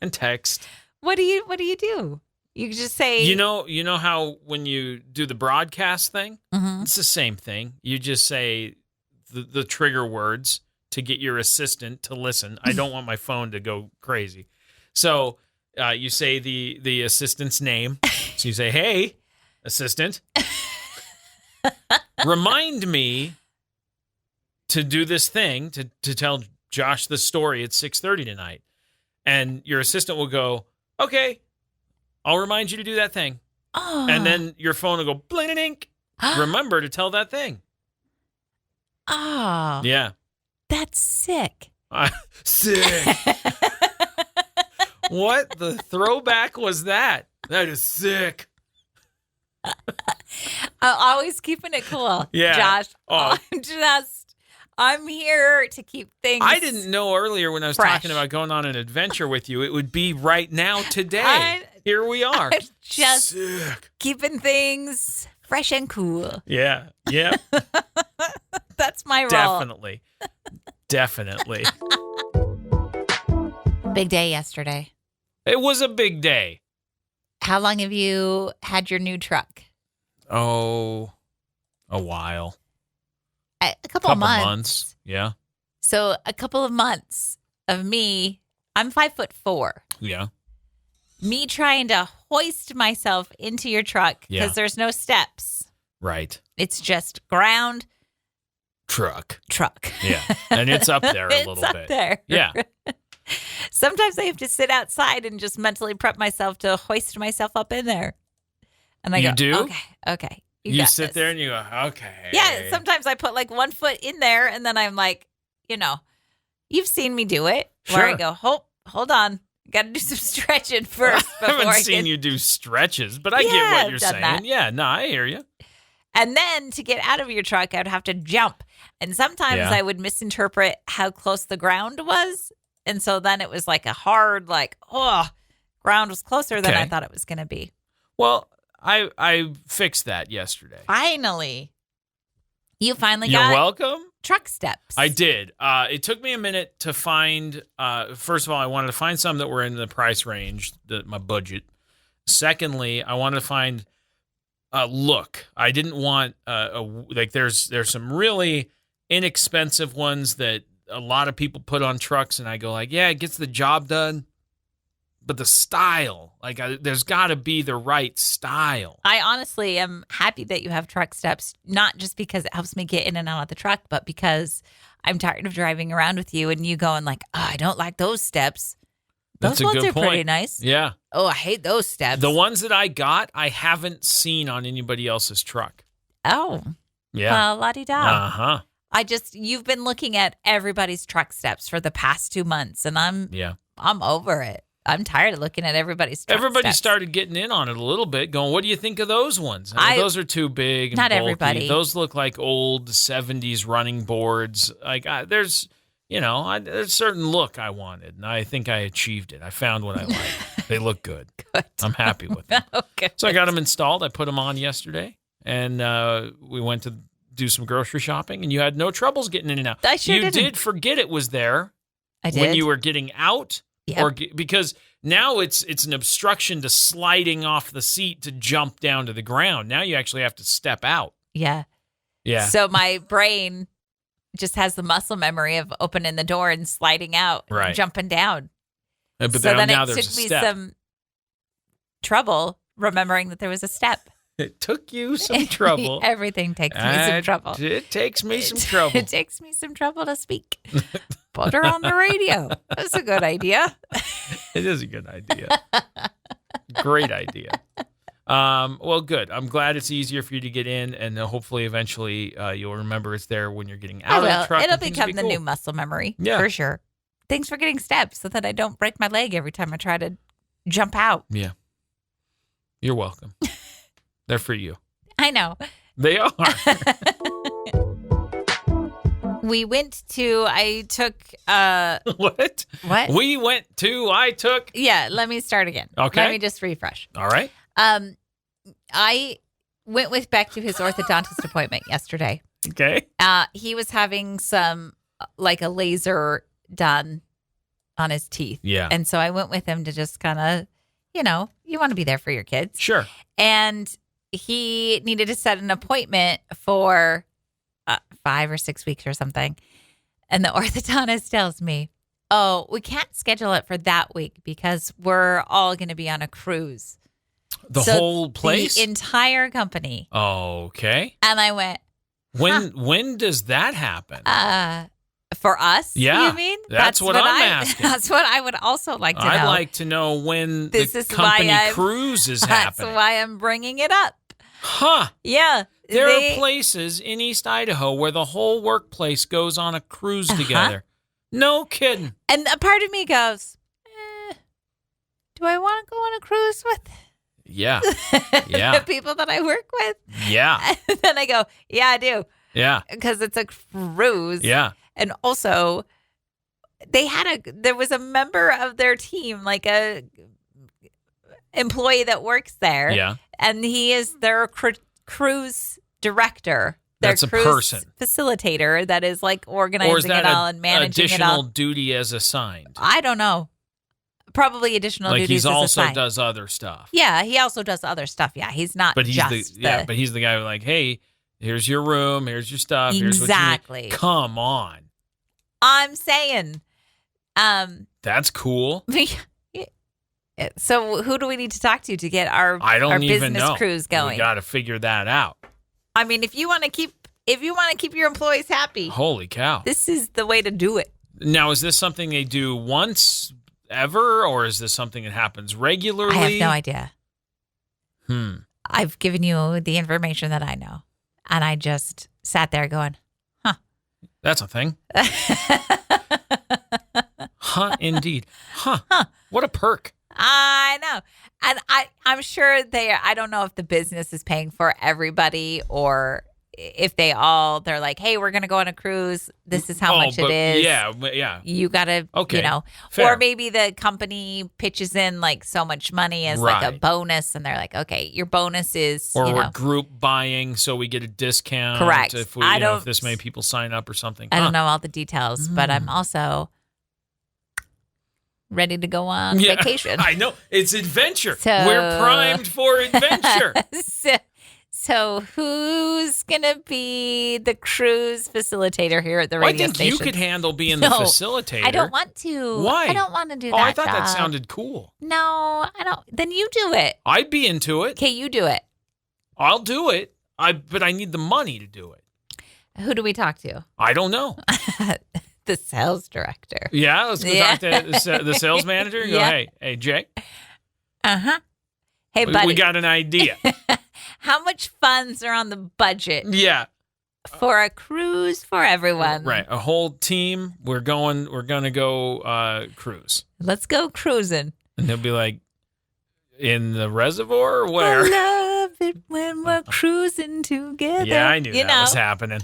And text. What do you do? You just say, You know how when you do the broadcast thing, Mhm. it's the same thing. You just say the trigger words to get your assistant to listen. I don't want my phone to go crazy. So you say the assistant's name. So you say, hey, assistant, remind me to do this thing, to tell Josh the story at 6:30 tonight. And your assistant will go, okay, I'll remind you to do that thing. oh. And then your phone will go, bling-a-dink. Remember to tell that thing. Oh, Yeah. that's sick. Sick. What the throwback was that? That is sick. I'm always keeping it cool. Yeah. Josh. Oh. I'm here to keep things. I didn't know earlier when I was fresh. talking about going on an adventure with you, it would be right now today. Here we are. I'm just Sick. keeping things fresh and cool. Yeah. Yeah. That's my role. Definitely. Definitely. Big day yesterday. It was a big day. How long have you had your new truck? Oh, a while. A couple of months. Yeah. So a couple of months of me. I'm 5'4". Yeah. Me trying to hoist myself into your truck because Yeah. there's no steps. Right. It's just ground Truck. truck. Yeah. And it's up there a little It's up bit. there. Yeah. Sometimes I have to sit outside and just mentally prep myself to hoist myself up in there. And I You go, do? Okay. You got sit this. there and you go, okay. Yeah, sometimes I put like one foot in there and then I'm like, you've seen me do it. Where I Sure. go, hold on. Got to do some stretching first I before haven't seen you do stretches, but I get Yeah, what I've you're done saying. that. Yeah, no, I hear you. And then to get out of your truck, I would have to jump. And sometimes Yeah. I would misinterpret how close the ground was. And so then it was like a hard, ground was closer than I thought it was going to be. Well, I fixed that yesterday. Finally. You finally You're got welcome. truck steps. I did. It took me a minute to find. First of all, I wanted to find some that were in the price range, my budget. Secondly, I wanted to find a look. I didn't want there's some really inexpensive ones that a lot of people put on trucks, and I go like, yeah, it gets the job done. But the style, there's got to be the right style. I honestly am happy that you have truck steps, not just because it helps me get in and out of the truck, but because I'm tired of driving around with you and you going like, oh, I don't like those steps. That's Those a ones good are point. pretty nice. Yeah. Oh, I hate those steps. The ones that I got, I haven't seen on anybody else's truck. Oh. Yeah. Well, la-di-da. Uh-huh. You've been looking at everybody's truck steps for the past 2 months, and I'm over it. I'm tired of looking at everybody's truck Everybody steps. started getting in on it a little bit, going, what do you think of those ones? Those are too big and not bulky. everybody. Those look like old 70s running boards. There's a certain look I wanted, and I think I achieved it. I found what I like. They look good. Good. I'm happy with them. Okay. So I got them installed. I put them on yesterday, and we went to do some grocery shopping, and you had no troubles getting in and out. I sure didn't. didn't. You did forget it was there I did. when you were getting out. Yep. Because now it's an obstruction to sliding off the seat to jump down to the ground. Now you actually have to step out. Yeah. Yeah. So my brain just has the muscle memory of opening the door and sliding out, Right. and jumping down. But So then then now it there's took a me step. some trouble remembering that there was a step. It took you some trouble. Everything takes me some trouble. It takes me some trouble. It takes me some trouble to speak. Put her on the radio. That's a good idea. It is a good idea. Great idea. Well, good. I'm glad it's easier for you to get in, and hopefully eventually you'll remember it's there when you're getting out of the truck. It'll and things will become be the cool. new muscle memory. Yeah. For sure. Thanks for getting steps so that I don't break my leg every time I try to jump out. Yeah. You're welcome. They're for you. I know. They are. I took, What? what? I took. Yeah, let me start again. Okay. Let me just refresh. All right. I went with Beck to his orthodontist appointment yesterday. Okay. He was having some, a laser done on his teeth. Yeah. And so I went with him to just kind of, you want to be there for your kids. Sure. And he needed to set an appointment for 5 or 6 weeks or something. And the orthodontist tells me, oh, we can't schedule it for that week because we're all going to be on a cruise. The So whole place? The entire company. Okay. And I went, When does that happen? for us, Yeah, you mean? that's what I'm asking. That's what I would also like to know. I'd like to know when This the is why company I'm- cruise is That's happening. why I'm bringing it up. Huh. Yeah. There are places in East Idaho where the whole workplace goes on a cruise together. No kidding. And a part of me goes, do I want to go on a cruise with Yeah. the Yeah. people that I work with? Yeah. And then I go, yeah, I do. Yeah. Because it's a cruise. Yeah. And also, there was a member of their team, like a employee that works there. Yeah. And he is their cruise director. Their That's a cruise person. facilitator that is like Or is organizing that it all and managing it additional all. duty as assigned? I don't know. Probably additional Like duties he as also assigned. does other stuff. Yeah, he also does other stuff. Yeah, he's not But he's just but he's the guy who's like, hey, here's your room, here's your stuff, here's what you Exactly. need. Come on. I'm saying. That's cool. So who do we need to talk to get our I don't our even business know. cruise going? We got to figure that out. I mean, if you want to keep your employees happy, Holy cow. this is the way to do it. Now, is this something they do once ever, or is this something that happens regularly? I have no idea. Hmm. I've given you the information that I know, and I just sat there going, That's a thing. Huh, indeed. Huh. What a perk. I know. And I'm sure I don't know if the business is paying for everybody or if they're like, hey, we're going to go on a cruise. This is how much it is. Yeah. You got to, fair. or maybe the company pitches in like so much money as like a bonus. And they're like, okay, your bonus is, or we're group buying, so we get a discount. Correct. If we, if this many people sign up or something. I don't know all the details, but I'm also ready to go on vacation. I know. It's adventure. So, we're primed for adventure. So who's going to be the cruise facilitator here at the radio station? I think you could handle being the facilitator. I don't want to. Why? I don't want to do that. I thought that sounded cool. No, I don't. Then you do it. I'd be into it. Okay, you do it. I'll do it. But I need the money to do it. Who do we talk to? I don't know. The sales director. Yeah, let's go talk to the sales manager. And go, hey, Jay. Uh-huh. Hey, buddy. We got an idea. How much funds are on the budget? Yeah. For a cruise for everyone. Right. A whole team. We're going to go cruise. Let's go cruising. And they'll be like, in the reservoir or where? I love it when we're cruising together. Yeah, I knew that was happening.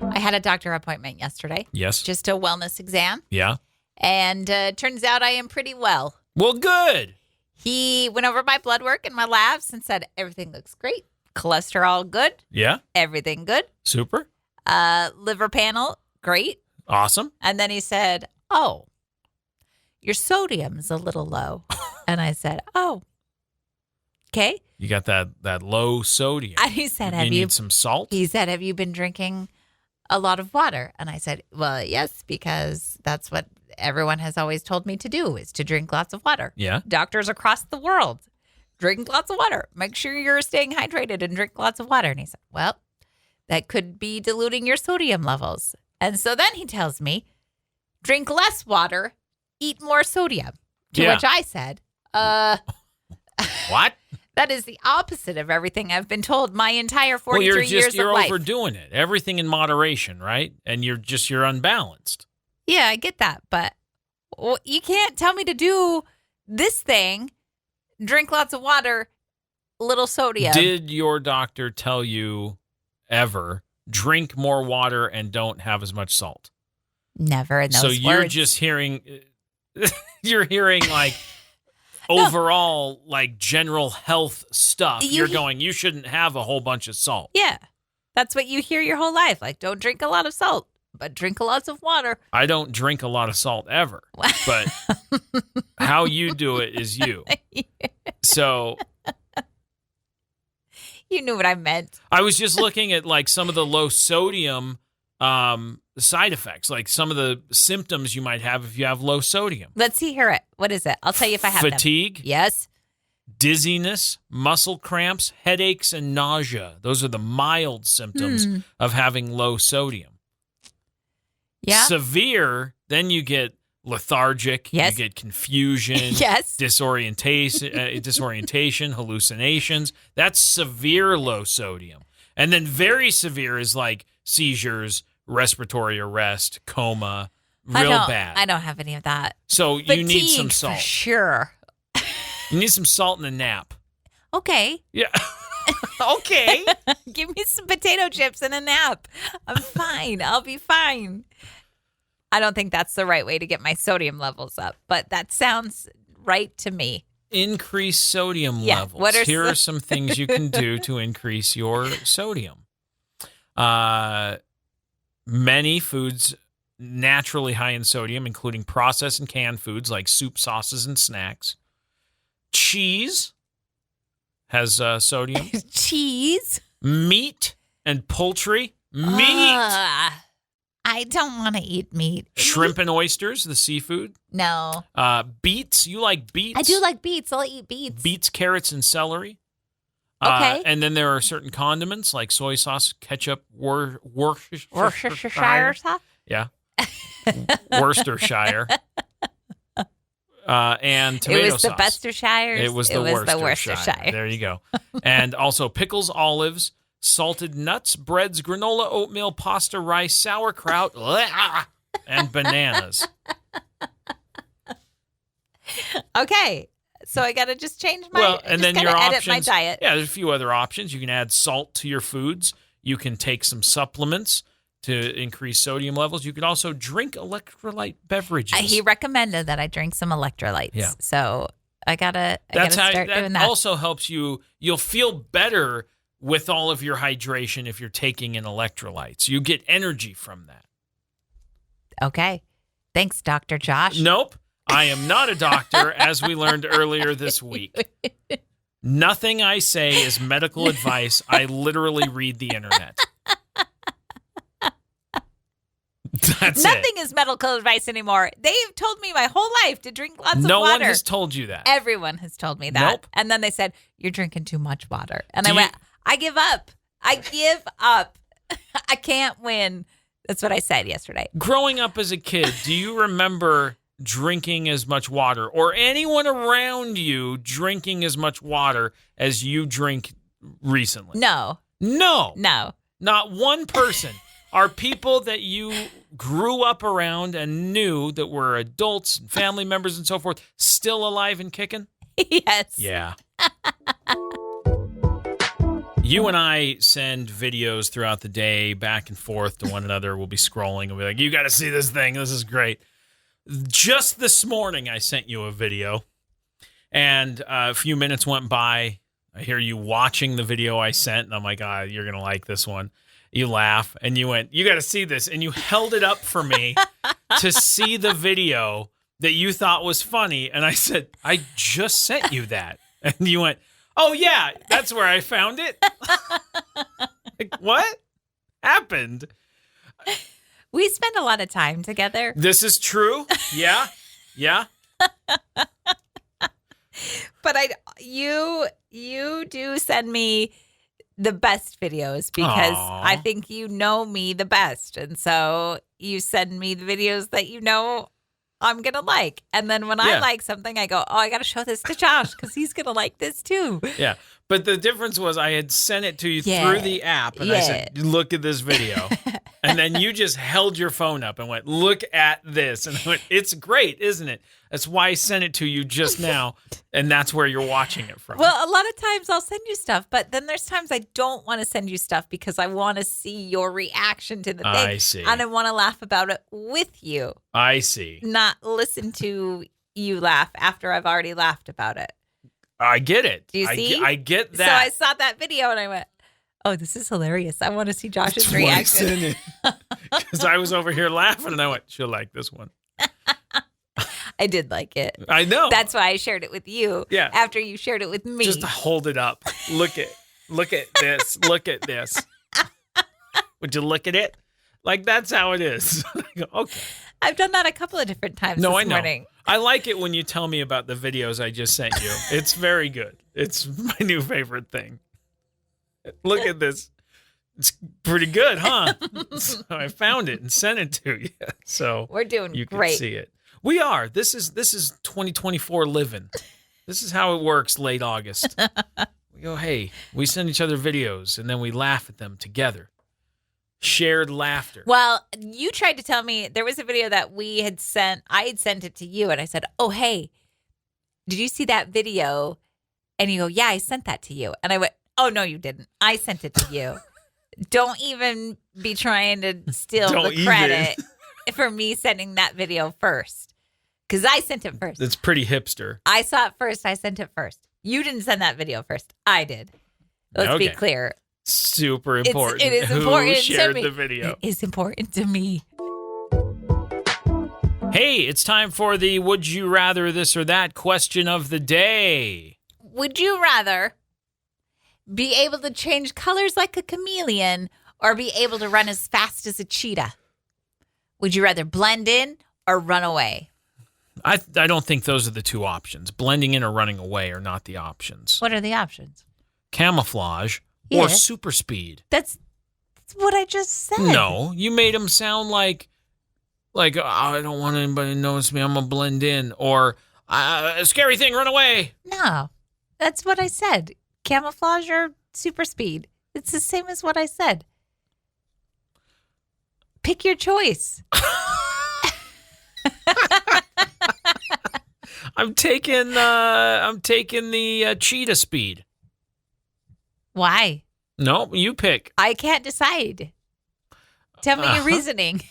I had a doctor appointment yesterday. Yes. Just a wellness exam. Yeah. And turns out I am pretty well. Well, good. He went over my blood work and my labs and said, everything looks great. Cholesterol, good. Yeah. Everything good. Super. Liver panel, great. Awesome. And then he said, oh, your sodium's a little low. And I said, oh, okay. You got that low sodium. And he said, you need some salt? He said, have you been drinking a lot of water? And I said, well, yes, because that's what everyone has always told me to do, is to drink lots of water. Yeah. Doctors across the world, drink lots of water. Make sure you're staying hydrated and drink lots of water. And he said, well, that could be diluting your sodium levels. And so then he tells me, drink less water, eat more sodium. To which I said, what? That is the opposite of everything I've been told my entire 43 years of life. You're overdoing it. Everything in moderation, right? And you're unbalanced. Yeah, I get that. But you can't tell me to do this thing, drink lots of water, little sodium. Did your doctor tell you ever drink more water and don't have as much salt? Never in those words. So you're just hearing, like overall, like general health stuff. You're going, you shouldn't have a whole bunch of salt. Yeah. That's what you hear your whole life. Like, don't drink a lot of salt, but drink lots of water. I don't drink a lot of salt ever, but how you do it is you. So you knew what I meant. I was just looking at like some of the low sodium side effects, like some of the symptoms you might have if you have low sodium. Let's hear it. What is it? I'll tell you if I have fatigue. Them. Yes. Dizziness, muscle cramps, headaches, and nausea. Those are the mild symptoms of having low sodium. Yeah. Severe, then you get lethargic. Yes. You get confusion. Yes. Disorientation, hallucinations. That's severe low sodium. And then very severe is like seizures, respiratory arrest, coma, bad. I don't have any of that. So Fatigue, you need some salt. For sure. You need some salt and a nap. Okay. Yeah. Okay. Give me some potato chips and a nap. I'm fine. I'll be fine. I don't think that's the right way to get my sodium levels up, but that sounds right to me. Increase sodium levels. Here are some things you can do to increase your sodium. Many foods naturally high in sodium, including processed and canned foods like soup, sauces, and snacks. Cheese has sodium. Cheese? Meat and poultry. Meat! I don't want to eat meat. Shrimp and oysters, the seafood. No. Beets. You like beets? I do like beets. I'll eat beets. Beets, carrots, and celery. Okay. And then there are certain condiments like soy sauce, ketchup, Worcestershire sauce? Yeah. Worcestershire. And tomato sauce. It was the Bestershires. It was the Worcestershire. There you go. And also pickles, olives, salted nuts, breads, granola, oatmeal, pasta, rice, sauerkraut, and bananas. Okay. So I got to just change my, Well, and then your edit options. my diet. Yeah, there's a few other options. You can add salt to your foods. You can take some supplements to increase sodium levels. You can also drink electrolyte beverages. He recommended that I drink some electrolytes. Yeah. So I gotta start doing that. Also helps you. You'll feel better with all of your hydration if you're taking in electrolytes. You get energy from that. Okay. Thanks, Dr. Josh. Nope. I am not a doctor, as we learned earlier this week. Nothing I say is medical advice. I literally read the internet. That's Nothing is medical advice anymore. They've told me my whole life to drink lots of water. No one has told you that. Everyone has told me that. Nope. And then they said, you're drinking too much water. And I went, I give up. I give up. I can't win. That's what I said yesterday. Growing up as a kid, do you remember drinking as much water or anyone around you drinking as much water as you drink recently? No. Not one person. Are people that you grew up around and knew that were adults and family members and so forth still alive and kicking? Yes. Yeah. You and I send videos throughout the day back and forth to one another. We'll be scrolling and be like, you got to see this thing. This is great. Just this morning, I sent you a video, and a few minutes went by. I hear you watching the video I sent, and I'm like, you're going to like this one. You laugh, and you went, you got to see this, and you held it up for me to see the video that you thought was funny, and I said, I just sent you that. And you went, oh, yeah, that's where I found it. Like, what happened? We spend a lot of time together. This is true. Yeah. But you do send me the best videos because I think you know me the best. And so you send me the videos that you know I'm going to like. And then when I like something, I go, I got to show this to Josh because he's going to like this too. Yeah. But the difference was I had sent it to you through the app, and I said, look at this video. And then you just held your phone up and went, look at this. And I went, it's great, isn't it? That's why I sent it to you just now, and that's where you're watching it from. Well, a lot of times I'll send you stuff, but then there's times I don't want to send you stuff because I want to see your reaction to the thing. I see. And I want to laugh about it with you. I see. Not listen to you laugh after I've already laughed about it. I get it. Do you see? I get that. So I saw that video and I went, oh, this is hilarious. I want to see Josh's reaction. Because I was over here laughing and I went, she'll like this one. I did like it. I know. That's why I shared it with you. Yeah. After you shared it with me. Just to hold it up. Look at this. Look at this. Would you look at it? Like, that's how it is. I go, okay. I've done that a couple of different times this morning. I like it when you tell me about the videos I just sent you. It's very good. It's my new favorite thing. Look at this. It's pretty good, huh? So I found it and sent it to you. So we're doing you great. Can see it. We are. This is 2024 living. This is how it works late August. We go, hey, we send each other videos and then we laugh at them together. Shared laughter. Well, you tried to tell me there was a video that we had sent. I had sent it to you and I said, oh, hey, did you see that video? And you go, yeah, I sent that to you. And I went, oh, no, you didn't. I sent it to you. Don't even be trying to steal the credit for me sending that video first. Because I sent it first. It's pretty hipster. I saw it first. I sent it first. You didn't send that video first. I did. Let's be clear. Super important. It is important. Who shared to me. the video? It is important to me. Hey, it's time for the would you rather this or that question of the day. Would you rather be able to change colors like a chameleon or be able to run as fast as a cheetah? Would you rather blend in or run away? I don't think those are the two options. Blending in or running away are not the options. What are the options? Camouflage or super speed. That's what I just said. No, you made them sound like I don't want anybody to notice me. I'm going to blend in. Or a scary thing, run away. No, that's what I said. Camouflage or super speed. It's the same as what I said. Pick your choice. I'm taking the cheetah speed. Why? No, you pick. I can't decide. Tell me your reasoning.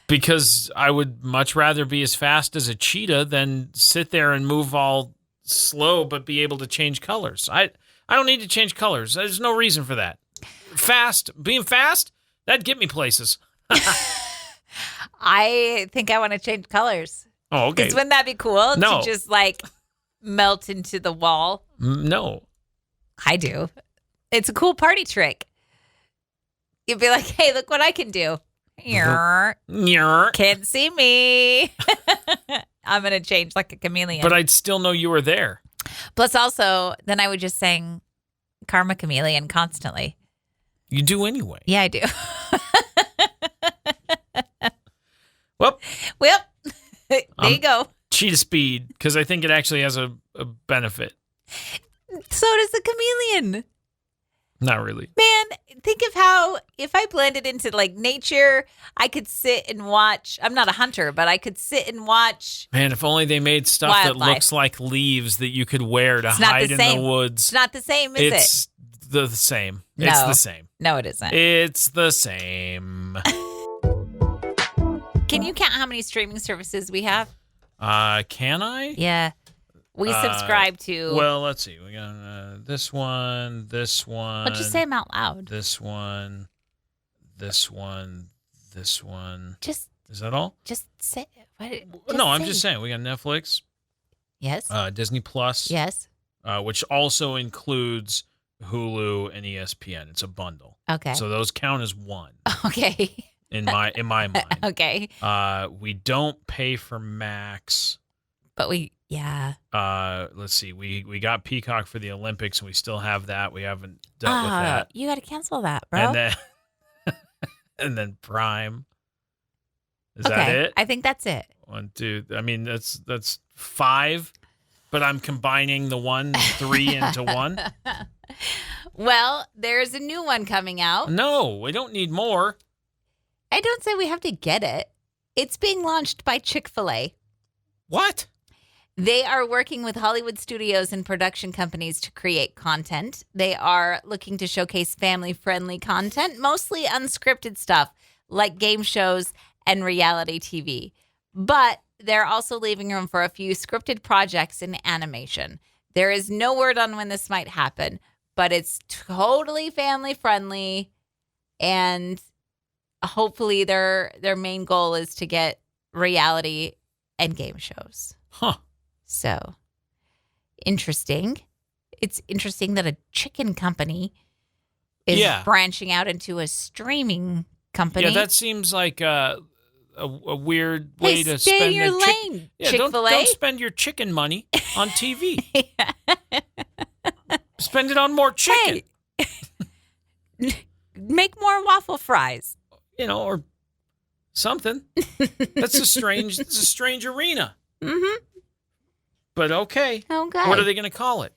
Because I would much rather be as fast as a cheetah than sit there and move all slow but be able to change colors. I don't need to change colors. There's no reason for that. Being fast, that'd get me places. I think I want to change colors. Oh, okay. Because wouldn't that be cool No. to just like melt into the wall? No. I do. It's a cool party trick. You'd be like, hey, look what I can do. Can't see me. I'm going to change like a chameleon. But I'd still know you were there. Plus also, then I would just sing Karma Chameleon constantly. You do anyway. Yeah, I do. Well, there you go. Cheetah speed, because I think it actually has a benefit. So does the chameleon. Not really. Man, think of how if I blended into like nature, I could sit and watch. I'm not a hunter, but I could sit and watch. Man, if only they made stuff Wildlife. that looks like leaves that you could wear to hide in the woods. It's not the same, is it? It's the same. No. It's the same. No, it isn't. It's the same. Can you count how many streaming services we have? Can I? Yeah. We subscribe to. Well, let's see. We got this one. Why don't you say them out loud? This one. This one. This one. Just. Is that all? Just say. I'm just saying. We got Netflix. Yes. Disney Plus. Yes. Which also includes Hulu and ESPN. It's a bundle. Okay. So those count as one. Okay. In my mind. Okay. We don't pay for Max. But yeah. Let's see. We got Peacock for the Olympics, and we still have that. We haven't dealt with that. You got to cancel that, bro. And then, and then Prime. Is that it? I think that's it. 1, 2. I mean, that's 5, but I'm combining the 3 into 1. Well, there's a new one coming out. No, we don't need more. I don't say we have to get it. It's being launched by Chick-fil-A. What? They are working with Hollywood studios and production companies to create content. They are looking to showcase family-friendly content, mostly unscripted stuff like game shows and reality TV. But they're also leaving room for a few scripted projects in animation. There is no word on when this might happen, but it's totally family-friendly, and hopefully their main goal is to get reality and game shows. Huh. So, interesting. It's interesting that a chicken company is branching out into a streaming company. Yeah, that seems like a weird way to stay spend in your lane, Chick-fil-A. Don't spend your chicken money on TV. Spend it on more chicken. Hey. Make more waffle fries. Or something. It's a strange arena. Mm-hmm. But okay. Okay. What are they going to call it?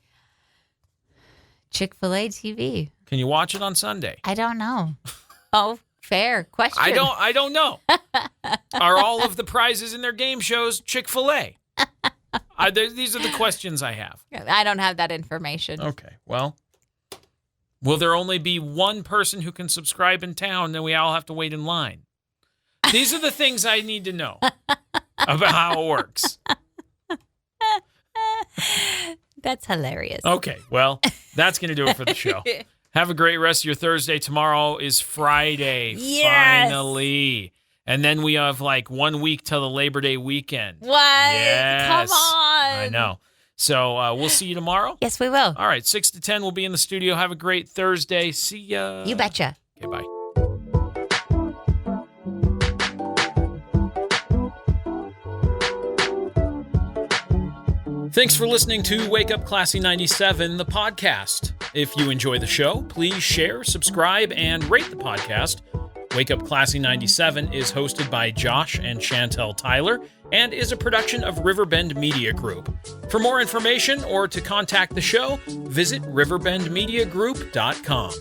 Chick-fil-A TV. Can you watch it on Sunday? I don't know. Oh, fair question. I don't know. Are all of the prizes in their game shows Chick-fil-A? These are the questions I have. I don't have that information. Okay. Well, will there only be one person who can subscribe in town? Then we all have to wait in line. These are the things I need to know about how it works. That's hilarious. Okay, well, that's going to do it for the show. Have a great rest of your Thursday. Tomorrow is Friday, finally. And then we have 1 week till the Labor Day weekend. What? Yes. Come on. I know. So we'll see you tomorrow. Yes, we will. All right, 6 to 10, we'll be in the studio. Have a great Thursday. See ya. You betcha. Okay, bye. Thanks for listening to Wake Up Classy 97, the podcast. If you enjoy the show, please share, subscribe, and rate the podcast. Wake Up Classy 97 is hosted by Josh and Chantel Tyler and is a production of Riverbend Media Group. For more information or to contact the show, visit riverbendmediagroup.com.